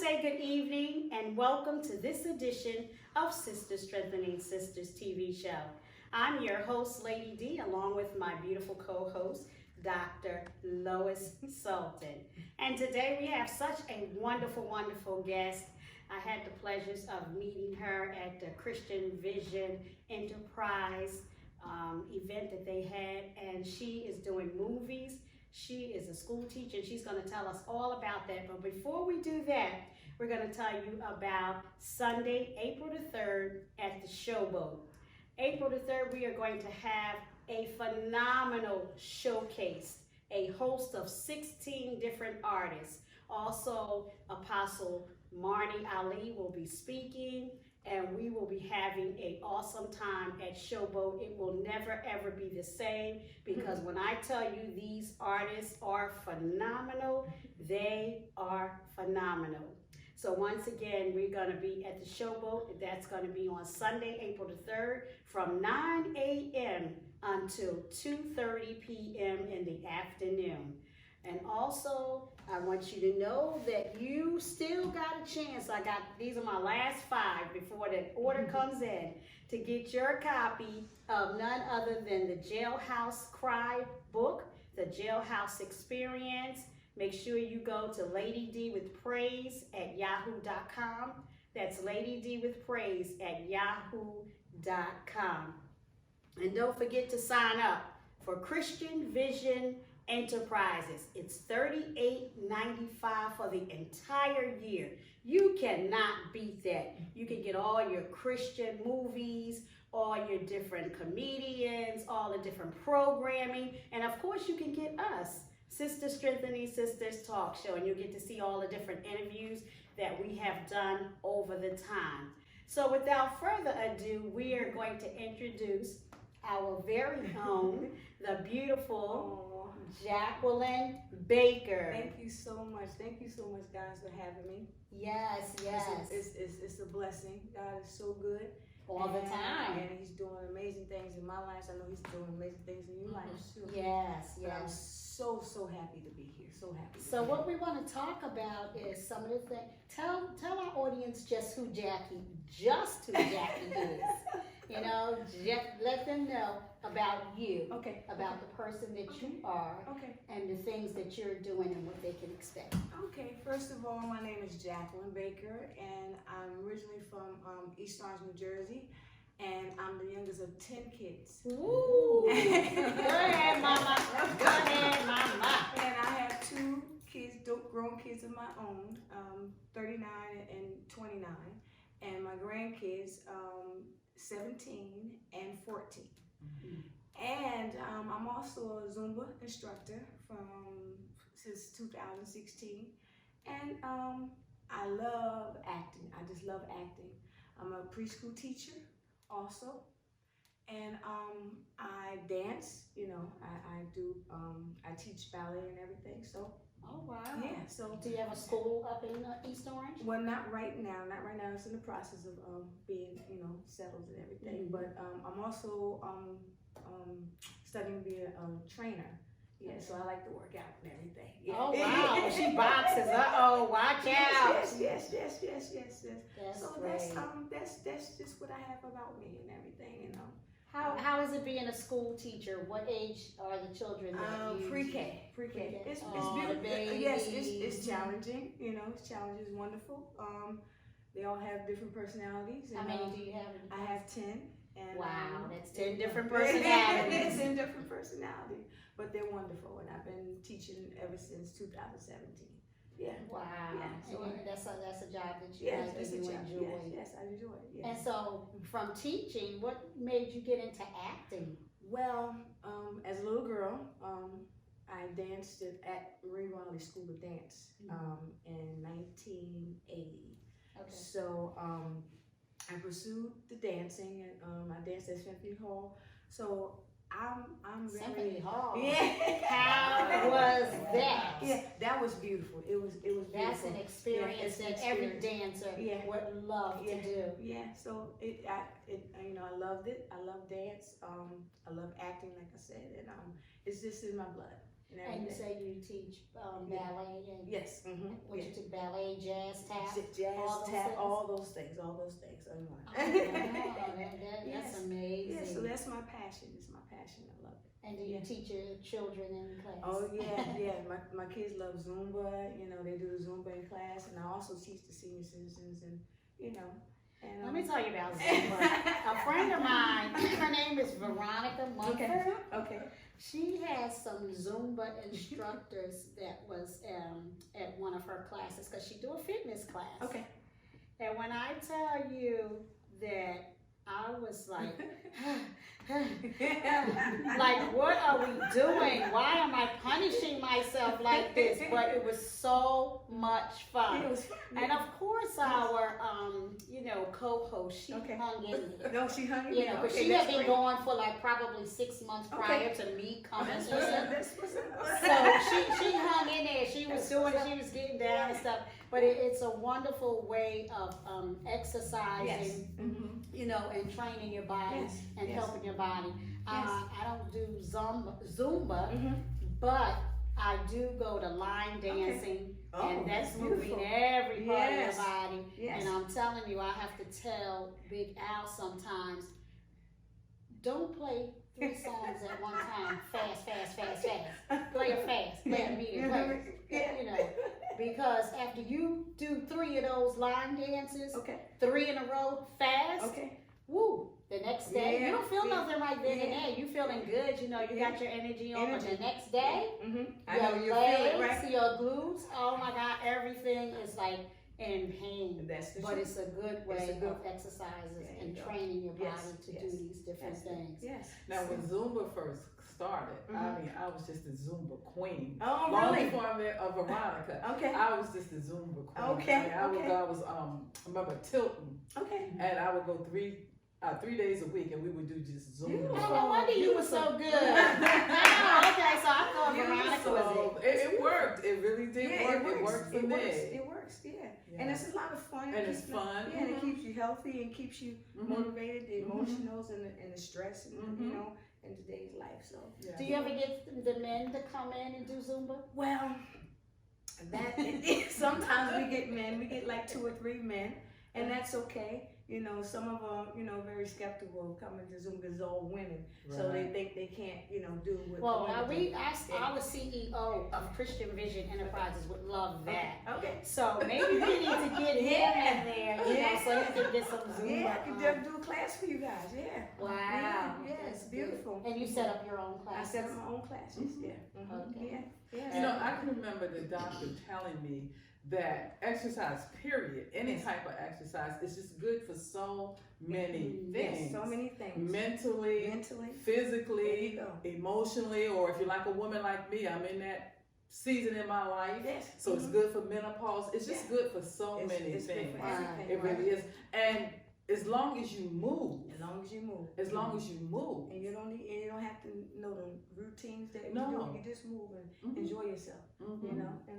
say good evening and welcome to this edition of Sister Strengthening Sisters TV show. I'm your host, Lady D, along with my beautiful co-host, Dr. Lois Sultan. And today we have such a wonderful, wonderful guest. I had the pleasures of meeting her at the Christian Vision Enterprise event that they had, and she is doing movies. She is a school teacher, and she's going to tell us all about that. But before we do that, we're going to tell you about Sunday, April the 3rd at the Showboat. April the 3rd, we are going to have a phenomenal showcase, a host of 16 different artists. Also, Apostle Marnie Ali will be speaking, and we will be having an awesome time at Showboat. It will never ever be the same, because when I tell you these artists are phenomenal, they are phenomenal. So once again, we're going to be at the Showboat. That's going to be on Sunday, April the 3rd from 9 a.m. until 2:30 p.m. in the afternoon. And also, I want you to know that you still got a chance. These are my last 5 before the order comes in, to get your copy of none other than the Jailhouse Cry book, the Jailhouse Experience. Make sure you go to Lady D with Praise at yahoo.com. That's Lady D with Praise at yahoo.com. And don't forget to sign up for Christian Vision Enterprises. It's $38.95 for the entire year. You cannot beat that. You can get all your Christian movies, all your different comedians, all the different programming, and of course you can get us, Sister Strengthening Sisters Talk Show, and you'll get to see all the different interviews that we have done over the time. So without further ado, we are going to introduce our very own, the beautiful Jacqueline Baker. Thank you so much. Thank you so much, guys, for having me. Yes, yes. It's a blessing. God is so good. All the time. And he's doing amazing things in my life. So I know he's doing amazing things in your lives too. Yes, But I'm yes. so happy to be here. So happy. So what we want to talk about is some of the things. Tell our audience just who Jackie is. You know, let them know about you. Okay. About the person that you are. Okay. And the things that you're doing and what they can expect. Okay. First of all, my name is Jacqueline Baker, and I'm originally from East Orange, New Jersey, and I'm the youngest of 10 kids. Ooh. Go ahead, mama. Go ahead, mama. And I have 2 kids, grown kids of my own, 39 and 29, and my grandkids, 17 and 14. And I'm also a Zumba instructor since 2016, and I love acting. I just love acting. I'm a preschool teacher also, and I dance. You know, I teach ballet and everything. So. Oh wow. Yeah. So. Do you have a school up in East Orange? Well, not right now. Not right now. It's in the process of being, settled and everything. But I'm also studying to be a trainer. Yeah, so I like to work out and everything. Yeah. Oh wow, she boxes. Watch out. Yes. That's So great. that's just what I have about me and everything, How is it being a school teacher? What age are the children that you? Pre-K. It's beautiful. Yes, it's challenging. It's challenging. It's wonderful. They all have different personalities. How many do you have? I have 10. And, wow, that's 10 different personalities. 10 different personalities, but they're wonderful, and I've been teaching ever since 2017. Yeah. Wow. Yeah. So and that's a job that you like and you enjoy. Yes, I enjoy it. Yes. And so, from teaching, what made you get into acting? Well, as a little girl, I danced at Marie Riley School of Dance in 1980. Okay. So I pursued the dancing, and I danced at Symphony Hall. So I'm very Symphony Hall. Yeah. How was that? Yeah, that was beautiful. It was beautiful. That's an experience that every dancer would love to do. Yeah. So I loved it. I love dance. I love acting, like I said, and it's just in my blood. And you say you teach ballet and yes, what you took ballet, jazz, tap, all those things in one. Oh, wow, that's Yes. amazing. Yeah, so that's my passion. It's my passion. I love it. And do you teach your children in class? Oh yeah. My kids love Zumba. You know, they do the Zumba in class, and I also teach the senior citizens, and you know. And, Let me tell you about Zumba. A friend of mine, her name is Veronica Munford. Okay. She has some Zumba instructors that was at one of her classes because she do a fitness class. Okay. And when I tell you that I was like, like, what are we doing? Why am I punishing myself like this? But it was so much fun. It was fun. And of course, our, co-host, she hung in there. No, she hung in You there. know, because she had been going for like probably 6 months prior to me coming in. So she hung in there. She was doing it. She was getting down and stuff. But it's a wonderful way of exercising, and training your body and helping your body. I don't do Zumba, but I do go to line dancing, and that's moving every part of your body. Yes. And I'm telling you, I have to tell Big Al sometimes, don't play 3 songs at one time, fast. Play it fast, play it medium, because after you do 3 of those line dances, 3 in a row, fast, woo, the next day, you don't feel nothing right then and there. You feeling good, you got your energy on, but the next day, your legs, your glutes, oh my God, everything is like in pain. But it's a good way of exercises and training your body to do these different things. Yes. Now, when Zumba first started, I mean, I was just a Zumba queen. Oh, Long really? before I met Veronica. Okay. I was just a Zumba queen. Okay. I mean, I was I remember Tilton. Okay. And I would go 3 days a week, and we would do just Zumba. Oh, no wonder you were so good. Okay, so I thought Veronica was it worked. It really did work. It worked for me. It works, And it's a lot of fun. And it's fun. Yeah, and it keeps you healthy and keeps you motivated, the emotionals and the stress, and in today's life. So, Do you ever get the men to come in and do Zumba? well, sometimes we get men. We get like 2 or 3 men, and that's okay. Some of them, very skeptical of coming to Zoom because it's all women, so they think they can't, do what. Well, our CEO of Christian Vision Enterprises would love that. Okay. So maybe we need to get him in there, so he can get some Zumba. Yeah, I can do a class for you guys. Yeah. Wow. Yeah, it's beautiful. And you set up your own I classes? set up my own classes. Yeah. Okay. Yeah. I can remember the doctor telling me that exercise, period, any type of exercise, is just good for so many things. Yes, so many things. Mentally, physically, emotionally, or if you're like a woman like me, I'm in that season in my life. Yes. So it's good for menopause. It's just good for so many it's things. Good for everything, it really is. And as long as you move. As long as you move. As long as you move. And you don't have to know the routines that you do. You just move and enjoy yourself. As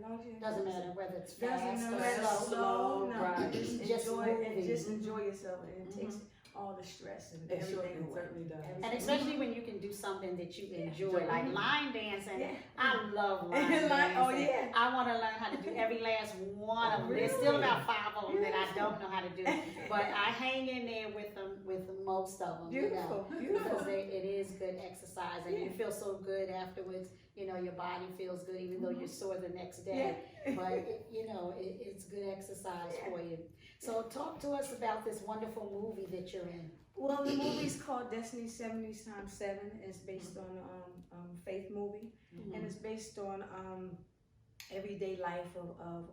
long as you Doesn't matter whether it's fast Doesn't or matter slow. No, right. Just enjoy yourself, and it takes all the stress and everything away. Certainly does. And especially when you can do something that you enjoy, like line dancing. I love line dancing. Oh yeah. I want to learn how to do every last one of them. There's still about 5 of them that I don't know how to do, but I hang in there with them, with most of them. Beautiful. Because it is good exercise, and you feel so good afterwards. Your body feels good, even though you're sore the next day. But it's good exercise for you. So talk to us about this wonderful movie that you're in. Well, the movie's called Destiny 70 times 7. It's based on a faith movie, and it's based on everyday life of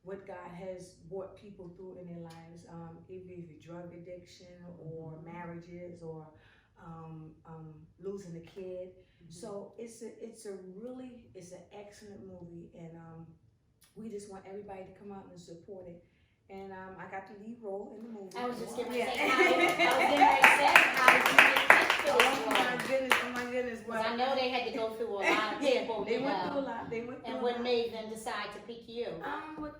what God has brought people through in their lives, either drug addiction or marriages or losing a kid. So it's an excellent movie, and we just want everybody to come out and support it. And I got the lead role in the movie. I was just getting ready to say, how did you get picked for this one? Oh my goodness. Because I know they had to go through a lot of people. They went through a lot. And what made them decide to pick you?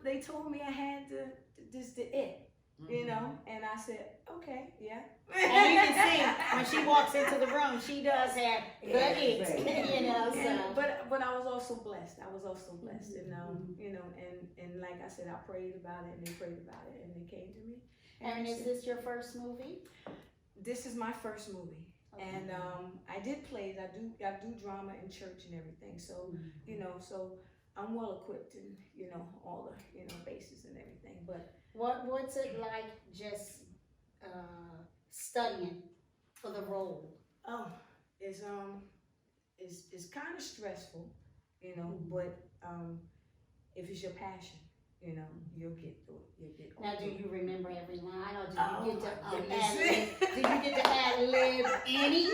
They told me I had to, just the it. you know, and I said, okay, yeah. And you can see when she walks into the room, she does have the it, you know. So. And, but I was also blessed. I was also blessed, and you know, and like I said, I prayed about it, and they prayed about it, and they came to me. And is this your first movie? This is my first movie. Okay. And I did plays. I do drama in church and everything. So you know, so I'm well equipped in, you know, all the, you know, bases and everything. But what's it like just studying for the role? oh, it's kind of stressful, you know. But if it's your passion, you know, you'll get through it. You'll get. Now, do you remember every line, or Oh, do you get to my goodness. do you get to ad-lib any?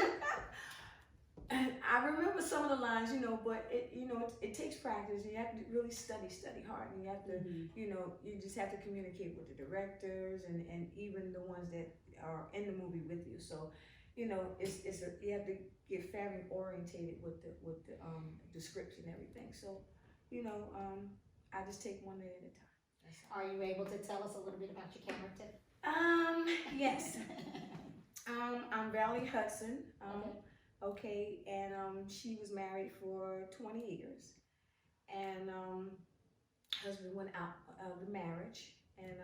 I remember some of the lines, you know, but it takes practice. You have to really study hard, and you have to, you know, you just have to communicate with the directors and even the ones that are in the movie with you. So, you know, you have to get very orientated with the scripts and everything. So, you know, I just take one day at a time. Are you able to tell us a little bit about your character? Yes. I'm Valerie Hudson. Okay. Okay, and she was married for 20 years, and husband went out of the marriage, and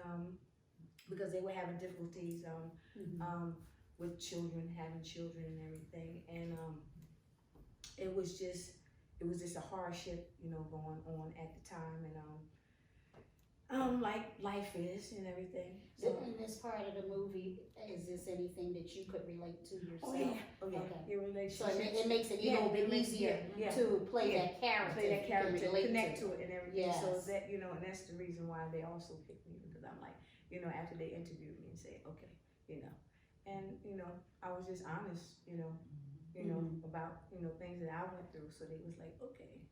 because they were having difficulties with having children and everything, and it was just a hardship, you know, going on at the time, and like life is and everything. So, In this part of the movie, is this anything that you could relate to yourself? oh yeah, Okay. your So relationship. it makes it a little bit easier to play that character. Play that if you can character, relate connect to it and everything. Yes. So that, you know, and that's the reason why they also picked me, because I'm like, you know, after they interviewed me and say, okay, you know, and you know, I was just honest, you know, about, you know, things that I went through. So they was like, okay,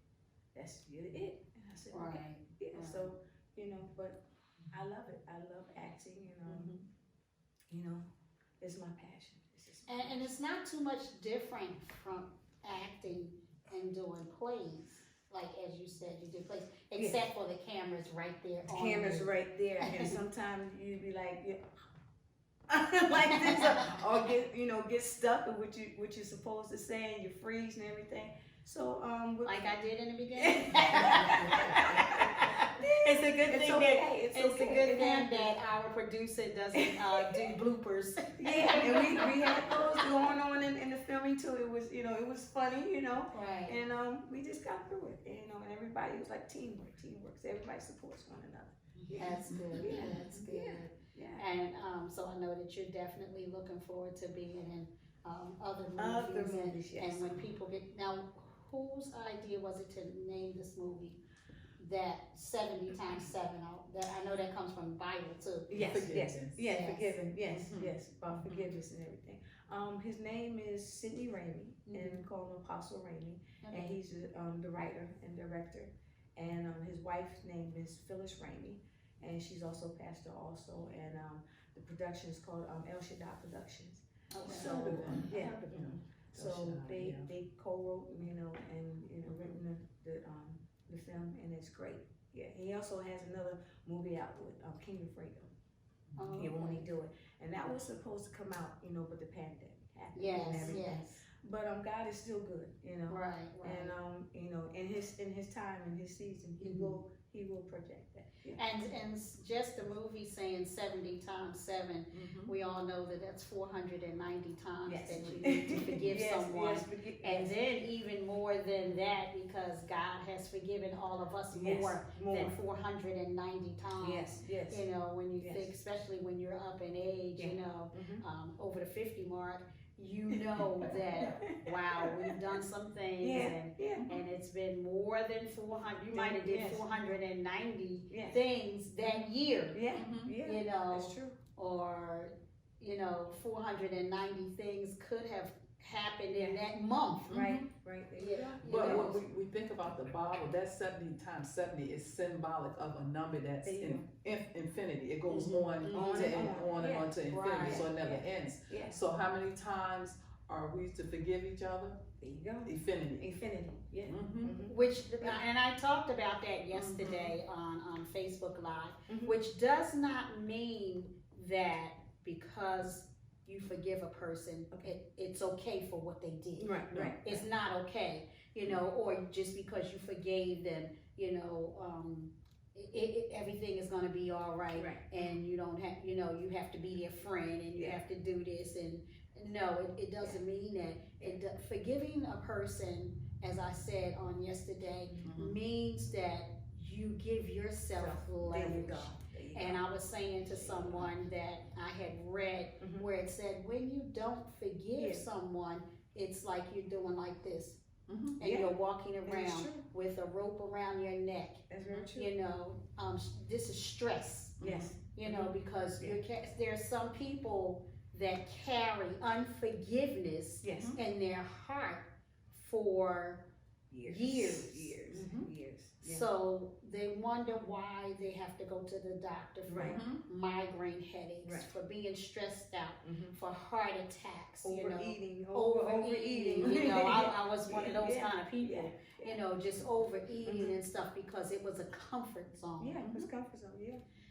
that's really it. And I said, okay, Right. yeah. So, you know, but I love it. I love acting, you know, it's my passion. It's just my And it's not too much different from acting and doing plays. Like, as you said, you did plays, except for the cameras right there. The on camera's you. right there, and sometimes you'd be like, yeah. like this, or get stuck with what you're supposed to say, and you freeze and everything. So Like I did in the beginning. it's a good thing It's a good thing that our producer doesn't do bloopers. Yeah, and we had those going on in the filming too. It was, you know, it was funny, you know. Right. And we just got through it, you know, and everybody was like teamwork. So everybody supports one another. That's good. Yeah. That's good. Yeah. And so I know that you're definitely looking forward to being in other movies. Other movies, yes. And when people get now, whose idea was it to name this movie that 70 times 7? That I know that comes from the Bible too. Yes, Forgiveness. yes, Yes. forgiven, yes, Mhm. yes, about forgiveness and everything. His name is Sidney Ramey, and we call him Apostle Ramey, and he's the writer and director. And his wife's name is Phyllis Ramey, and she's also pastor also. And the production is called El Shaddai Productions. Okay. So yeah, so Shaddai, they co-wrote, you know, and you know, written the film, and it's great. Yeah, he also has another movie out with King of Freedom. Oh, He won't okay. do it, and that was supposed to come out, you know, but the pandemic happened and Yes, everything. yes. But God is still good, you know. Right, right. And you know, in his time and his season, he will project that. Yeah. And just the movie saying 70 times 7, we all know that that's 490 times Yes. that you need to forgive Yes, someone. yes, And then even more than that, because God has forgiven all of us more than 490 times. Yes, yes. You know, when you Yes. think, especially when you're up in age, you know, Mhm. over the 50 mark, you know that, wow, we've done some things, and it's been more than 400. You might have did 490 things that year. Yeah, You know, that's true. or you know, 490 things could have happened in that month. Right, right. There you go. But You know. when we think about the Bible, that 70 times 70 is symbolic of a number that's There you in infinity. It goes Mhm. on Mhm. on and on and Yeah. on to infinity, Right. so it never ends. Yeah, So how many times are we to forgive each other? there you go. Infinity. Infinity. Yeah. Mm-hmm. Which, and I talked about that yesterday on Facebook Live, Mhm. which does not mean that because you forgive a person, it's okay for what they did. Right. It's not okay, or just because you forgave them, everything is going to be all right, and you don't have, you have to be their friend and you have to do this, and no, it doesn't mean that. Forgiving a person, as I said on yesterday, means that you give yourself leverage. There you go. And I was saying to someone that I had read where it said, when you don't forgive someone, it's like you're doing like this. And you're walking around with a rope around your neck. That's very true. This is stress. Yes. Because there are some people that carry unforgiveness in their heart for years. Yeah. So they wonder why they have to go to the doctor for migraine headaches, for being stressed out, for heart attacks, overeating. I was one of those kind of people, just overeating and stuff because it was a comfort zone. Yeah, it was comfort zone.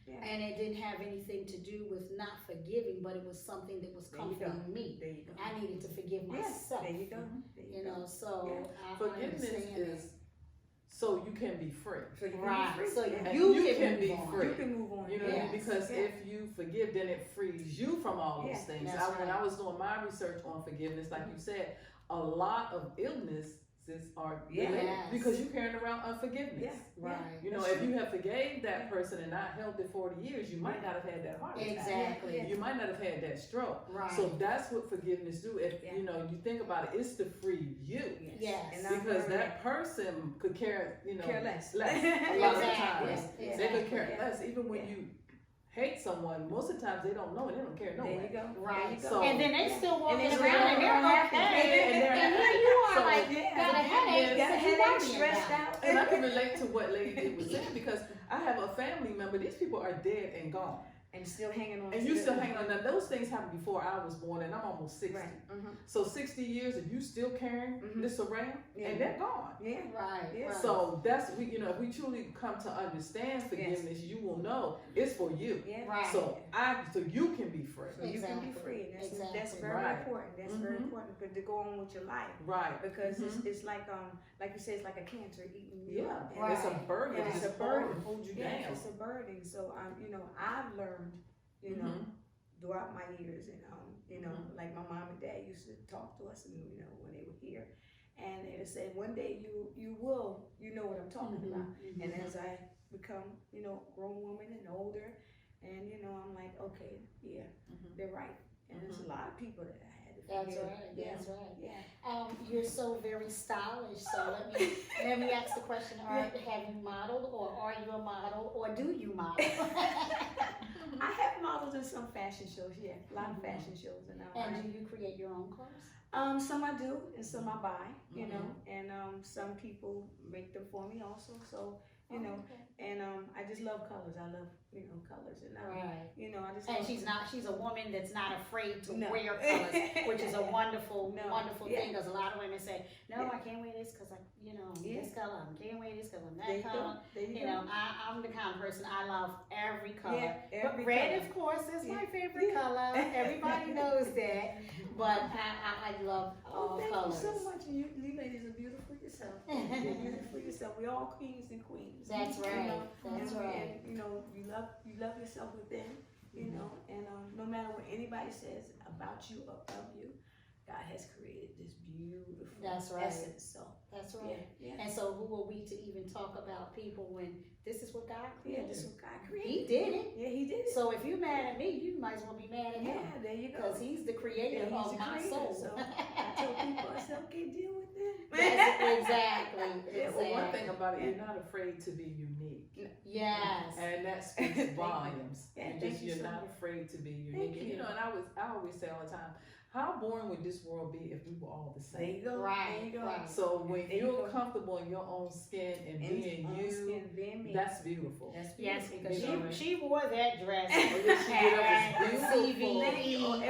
Yeah. And it didn't have anything to do with not forgiving, but it was something that was comforting me. There you go. I needed to forgive myself. There you go. So Forgiveness is so you can be free. So you can be free. You can move on. Because if you forgive, then it frees you from all those things. When I was doing my research on forgiveness, like you said, a lot of illnesses are because you're carrying around unforgiveness. If you have forgave that person and not held it 40 years, you might not have had that heart attack. Exactly. You might not have had that stroke. Right. So that's what forgiveness do. If you think about it, it's to free you. Yes. Because that person could care less. A lot of times. Exactly. They could care less. Even when you hate someone, most of the times they don't know and they don't care no way. There you go. Right. So, and then they still walking and around and they're okay. And here you are like, got a headache. Got a headache, stressed out. And I can relate to what Lady D was saying because I have a family member. These people are dead and gone. And still hanging on. And you still hanging on. Now, those things happened before I was born, and I'm almost 60. Right. So 60 years, and you still carrying this around, and they're gone. Yeah. Right. So that's if we truly come to understand forgiveness, you will know it's for you. Yeah. Right. So you can be free. So you can be free. That's very important. That's very important to go on with your life. Right. Because it's like you say, it's like a cancer eating you. Yeah. Right. It's a burden. It's a burden. Hold you Yeah, down. it's a burden. So I've learned, throughout my years, and like my mom and dad used to talk to us, and when they were here, and they said one day you will know what I'm talking about. And as I become grown woman and older, and I'm like, okay, they're right. And there's a lot of people that I had to forgive. That's right. Yeah. You're so very stylish. So let me ask the question: have you modeled, or are you a model, or do you model? I have modeled in some fashion shows. Yeah, a lot of fashion shows. And do you create your own clothes? Some I do, and some I buy. And some people make them for me also. So and I just love colors. I love colors, and I just. And she's a woman that's not afraid to wear colors, which is a wonderful thing. Because a lot of women say, no, I can't wear this because this color. I can't wear this because I'm that color. I'm the kind of person, I love every color. But red, of course, is my favorite color. Everybody knows that. But I love all colors. Thank you so much. You ladies are beautiful yourself. You're beautiful yourself. We're all kings and queens. That's right. That's right. And you love yourself within. And no matter what anybody says about you or of you, God has created this beautiful essence. So that's right. Yeah. And so who are we to even talk about people when this is what God created? Yeah, this is what God created. He did it. Yeah, He did it. So if you're mad at me, you might as well be mad at him. Yeah, there you go. Because He's the creator of my soul. So I tell people, I said, okay, deal with them. Exactly. Well, one thing about it, you're not afraid to be unique. Yes. And that speaks volumes. You're so not much. afraid to be unique. And and I always say all the time, how boring would this world be if we were all the There same? you go. Right. There you go. Right. So when There you you're go. comfortable in your own skin and being you, that's beautiful. That's Yes, beautiful. because she wore that dress. Beautiful. She wore that Beautiful.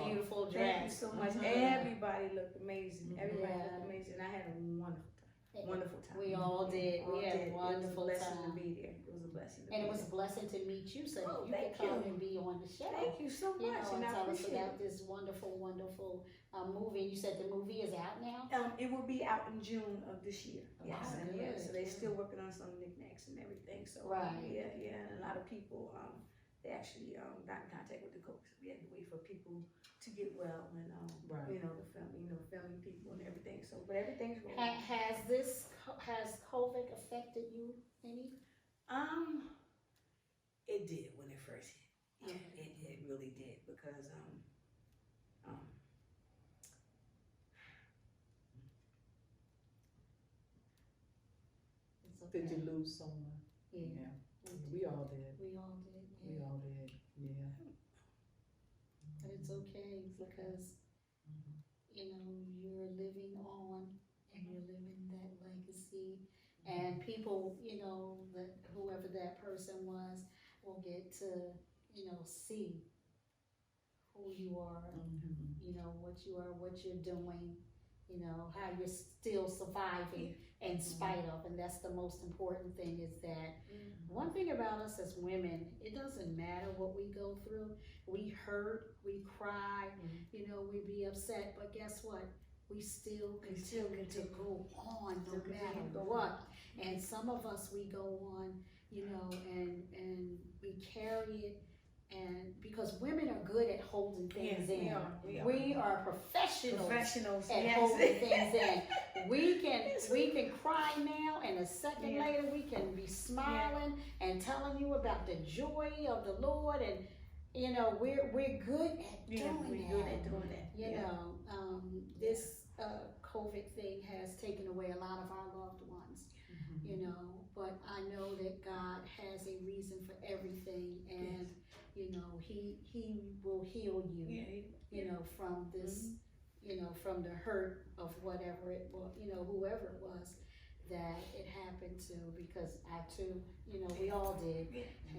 beautiful Thank you dress. so much. Everybody looked amazing. Everybody looked amazing. I had a wonderful time. wonderful time. We all did. We had a wonderful It was a blessing time. to be there. It was a blessing to be And it was there. a blessing to meet you, so Oh, that you could thank come you. and be on the show. Thank you so much, You know, and and I tell us appreciate about it. this wonderful, wonderful movie. And you said the movie is out now? It will be out in June of this year. Yes, Oh, and yeah, good. so they're still working on some knickknacks and everything. So Right. yeah, and a lot of people they actually got in contact with the coach. We had to wait for people to get well and Right. you know, the family, family people and everything. So but everything's going. Has COVID affected you any? It did when it first hit. Yeah, it really did because It's okay. Did you lose someone? Yeah. We all did. We all did. We Yeah. all did. Yeah. But it's okay because you know you're living on and you're living that legacy, and people, you know, that whoever that person was will get to, you know, see who you are, you know, what you are, what you're doing, you know, how you're still surviving in spite of, and that's the most important thing is that one thing about us as women, it doesn't matter what we go through. We hurt, we cry, you know, we be upset, but guess what? We still continue to go on no matter what. And some of us, we go on, you know, and we carry it, and because women are good at holding things in. We are professionals at holding things in. We can cry now, and a second later we can be smiling and telling you about the joy of the Lord, and you know we're good at doing that. You know, this COVID thing has taken away a lot of our loved ones. You know, but I know that God has a reason for everything, and you know He will heal you. You know, from this. You know, from the hurt of whatever it was, you know, whoever it was that it happened to, because I too, you know, we all did,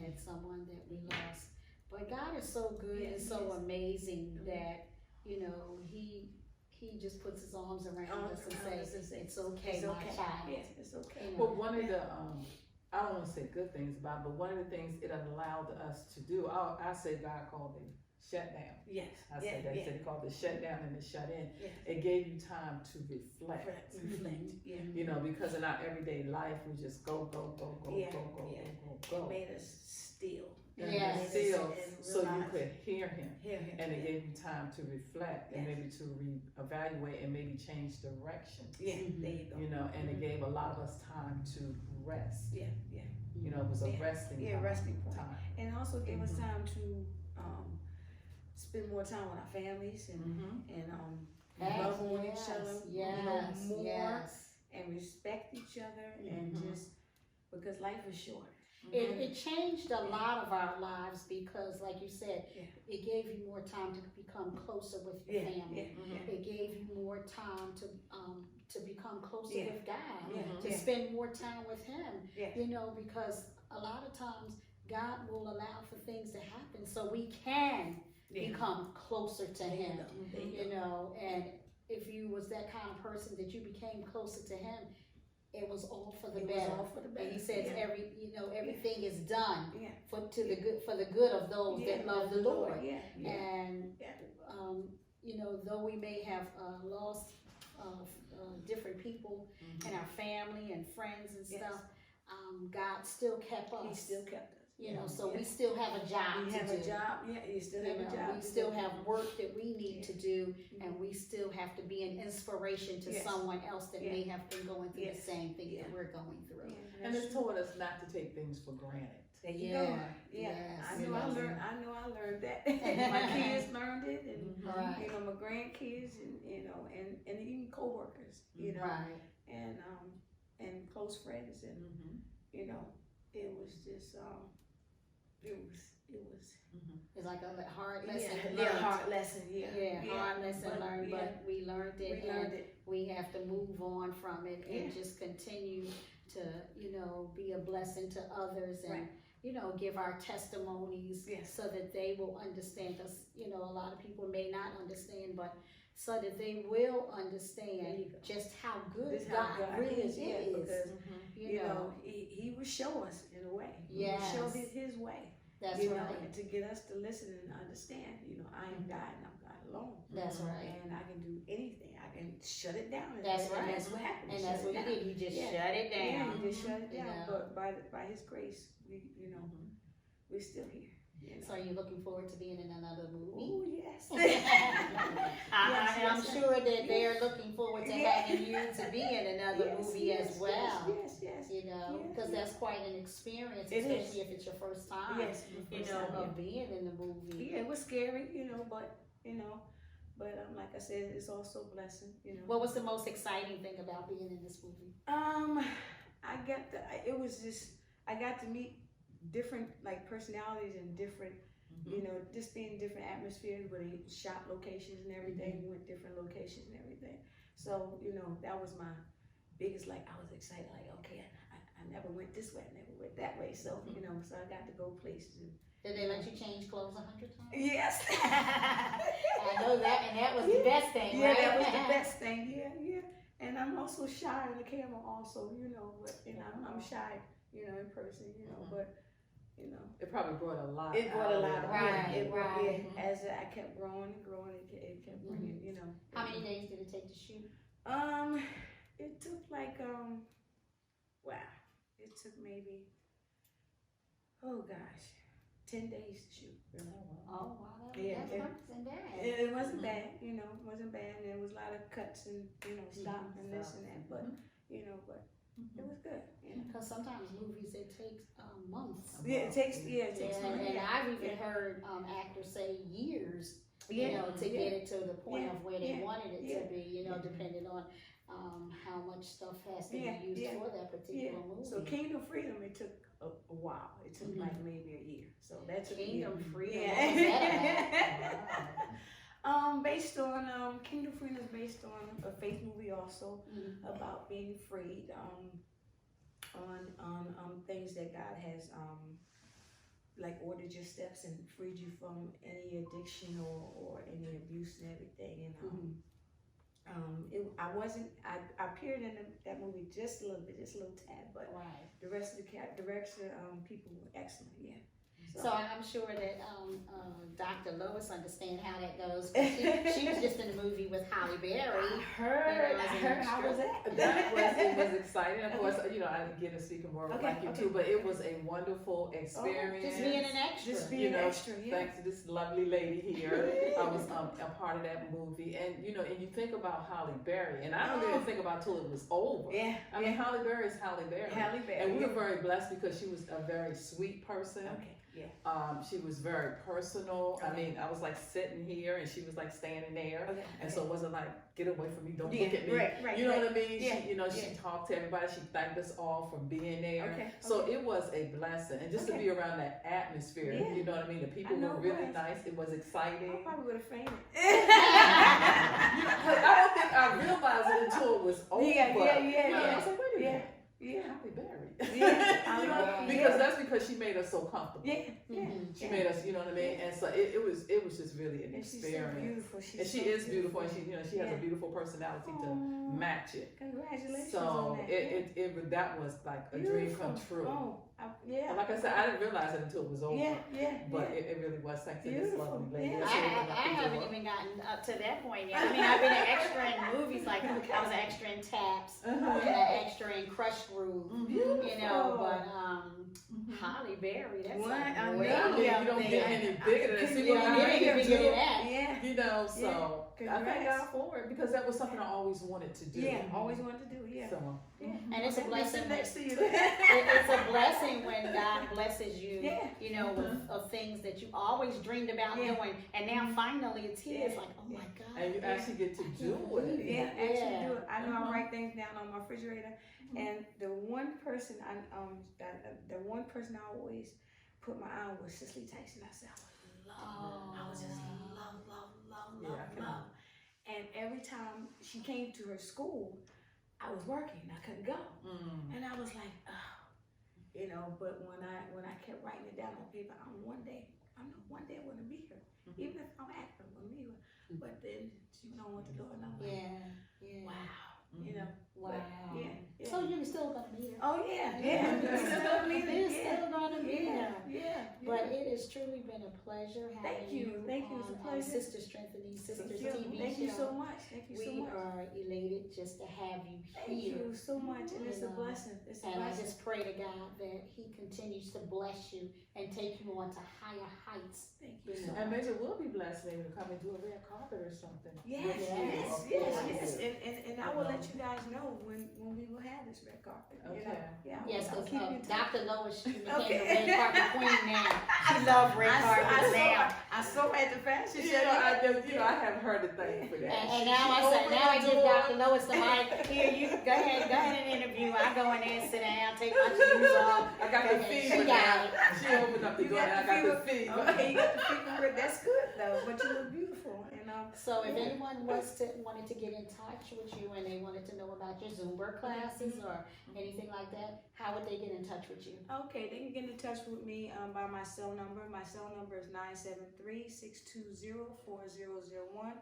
had someone that we lost. But God is so good and so amazing that, you know, He just puts His arms around us and says, it's okay, my child. Yes, it's okay. You know, Well, one of the, I don't want to say good things about it, but one of the things it allowed us to do, I say God called it shutdown. Yes. I said that. He said he called it shutdown and the shut in. Yes. It gave you time to reflect. Reflect. Yeah. You know, because in our everyday life, we just go. It made us still. Yes. Still, so you could hear him. Hear him. And it gave you time to reflect and Yes. maybe to reevaluate and maybe change direction. Yeah, there you go. You know, and it gave a lot of us time to rest. Yeah. You know, it was a Yeah. resting Yeah, time. resting point. time. And also gave us time to spend more time with our families and love on each other, you know, more and respect each other and just because life is short. It changed a lot of our lives because, like you said, it gave you more time to become closer with your family. It gave you more time to become closer with God, to spend more time with Him. You know, because a lot of times God will allow for things to happen so we can become closer to Him. You know, and if you was that kind of person that you became closer to Him, it was all for the better. And He says everything is done for the good of those that love the Lord. And you know, though we may have lost different people in our family and friends and stuff, God still kept us. He still kept us. You know, so we still have a job We to have do. a job. You still have a job. We still have work that we need to do, and we still have to be an inspiration to someone else that may have been going through the same thing that we're going through. And it's taught us not to take things for granted. There you go. Yes. I know I learned that. My kids learned it, and you know, my grandkids, and you know, and even coworkers, you know, and close friends, and you know, it was just it was It's like a hard lesson learned. hard lesson, hard lesson learned, but we learned it. We learned it. We have to move on from it and just continue to, you know, be a blessing to others and, you know, give our testimonies so that they will understand us. You know, a lot of people may not understand, but so that they will understand just how good This how God really is. yeah, because You know, he would show us in a way. Yes. He would show his way. That's you know, right. and to get us to listen and understand. I am God and I'm God alone. That's right. And I can do anything. I can shut it down. That's right. And that's what happened. And that's what he did. He just shut it down. Yeah, he just shut it down. You know? But by his grace, we're still here. So you're looking forward to being in another movie? Oh, yes. I'm sure that they're looking forward to having you to be in another movie as well. Yes. You know, because that's quite an experience, It especially if it's your first time. Yes. Of being in the movie. Yeah, it was scary, but like I said, it's also a blessing, What was the most exciting thing about being in this movie? I got to meet different personalities and different, just being different atmospheres where they shot locations and everything, went different locations and everything. So, that was my biggest, I was excited, okay, I never went this way, I never went that way. So, so I got to go places. Did they let you change clothes 100 times? Yes. I know that, and that was the best thing, right? Yeah, that was the best thing, yeah. And I'm also shy on the camera also, but I'm shy, in person, but, It probably brought a lot. It brought a lot. Right. As I kept growing and growing, it kept bringing, How many days did it take to shoot? It took it took maybe, 10 days to shoot. Oh wow, It wasn't bad, it wasn't bad, and there was a lot of cuts and, stop and this and that, but, but it was good. Because sometimes movies, it takes months. Yeah, it takes months. And I've even heard actors say years, to get it to the point of where they wanted it to be, depending on how much stuff has to be used for that particular movie. So Kingdom Freedom, it took a while. It took maybe a year. So that took Kingdom Freedom. Yeah. Based on Kingdom Freedom is based on a faith movie also about being freed on things that God has ordered your steps and freed you from any addiction or any abuse and everything. And I appeared in that movie just a little bit, just a little tad, but the rest of the people were excellent. Yeah. So I'm sure that Dr. Lois understands how that goes. She was just in the movie with Halle Berry. I heard. How was that? It was exciting. Of course, I didn't get to speak more like you too, but it was a wonderful experience. Just being an extra. Just being extra. Yeah. Thanks to this lovely lady here, I was a part of that movie, and and you think about Halle Berry, and I don't even think about till it was over. Yeah. I mean, Halle Berry is Halle Berry. Halle Berry. And we were very blessed because she was a very sweet person. Okay. Yeah. She was very personal. Okay. I mean, I was sitting here and she was standing there. Okay. And so it wasn't get away from me, don't look at me. Right, you know what I mean? Yeah. She talked to everybody. She thanked us all for being there. Okay. So it was a blessing. And just to be around that atmosphere, you know what I mean? The people were really nice. It was exciting. I probably would have fainted. I don't think I realized it until it was over. Yeah. I was like, wait a minute. Yeah. Halle Berry. Yeah. Because she made us so comfortable. Yeah. She made us, you know what I mean? And so it was just really an experience. She's so beautiful. She is beautiful, and she has a beautiful personality to match it. Congratulations So on that. that was a dream come true. Yeah. Like I said, I didn't realize it until it was over. But Yeah. it really was. Thanks to this lovely lady. Yeah. I haven't even gotten up to that point yet. I mean, I've been an extra in movies, I was an extra in Taps, and an extra in Crush Groove, but Halle Berry, that's you don't get any bigger than see what I Yeah. So I thank God for it because that was something I always wanted to do. Yeah, always wanted to do. Yeah. So, and it's a blessing. Next to you. It's a blessing when God blesses you, with things that you always dreamed about doing, and now finally it's here. It's like, oh my God. And you actually get to do it. Yeah, actually do it. I know I write things down on my refrigerator, and the one person I always put my eye on was Cicely Tyson. I said, I was just love. And every time she came to her school, I was working. I couldn't go, and I was like, But when I kept writing it down on paper, I know one day I want to be here. Even if I'm acting, I want to be here. but then you know what to do, and I'm like, Yeah. wow, you know. Wow. Yeah. So you're still gonna meet her. Oh yeah. You're still You're still gonna meet her. Yeah. But it has truly been a pleasure having you. Thank you. It's a on pleasure. Sister Strengthening Sisters TV Thank you show. so much. Thank you so We much. are elated just to have you Thank here. you so much, and it's a And, blessing. It's a And I blessing. just pray to God that He continues to bless you and take you on to higher heights. Thank you so And much. maybe we'll be blessed maybe to come and do a red carpet or something. Yes. And I will let you guys know when we will have this red carpet. You know? Okay. Yeah. Yes, I'll because keep you in touch. Dr. Lois, she became Okay. the red carpet queen now. She loves red carpets now. I saw at the fashion You show. know, I have heard a thing for that. And now I give Dr. Lois the mic. Here, you go ahead and interview. I go in there and sit down, take my shoes off. I got Go the ahead. fever She got now. it. She opened up the You door got and I the got fever? the fever. Okay, you got the fever. That's good though. But you look beautiful. And So if anyone wanted to get in touch with you and they wanted to know about your Zumba classes or anything like that, how would they get in touch with you? okay, they can get in touch with me by my cell number. My cell number is 973-620-4001.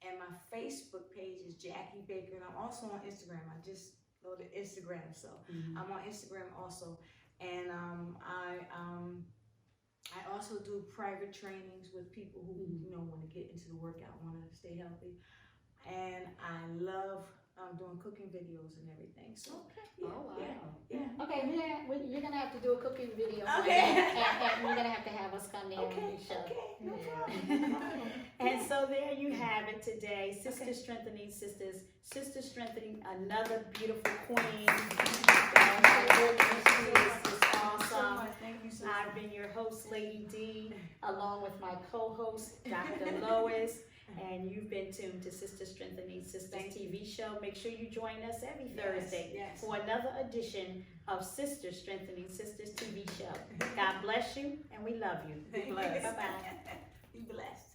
And my Facebook page is Jackie Baker. And I'm also on Instagram. I just loaded Instagram, so I'm on Instagram also. And I also do private trainings with people who want to get into the workout, want to stay healthy. And I love doing cooking videos and everything. So yeah. Okay, you're gonna have to do a cooking video. Okay. And you're gonna have to have us come there on your show. No Yeah. problem. And so there you have it today, Sister Strengthening Sisters, Sister Strengthening another beautiful queen. Oh my goodness, she is just awesome. Thank you so I've much. been your host, Lady D, along with my co-host, Dr. Lois, and you've been tuned to Sister Strengthening Sisters TV show. Make sure you join us every Thursday Yes. for another edition of Sister Strengthening Sisters TV show. God bless you, and we love you. Be blessed. Bye-bye. Be blessed.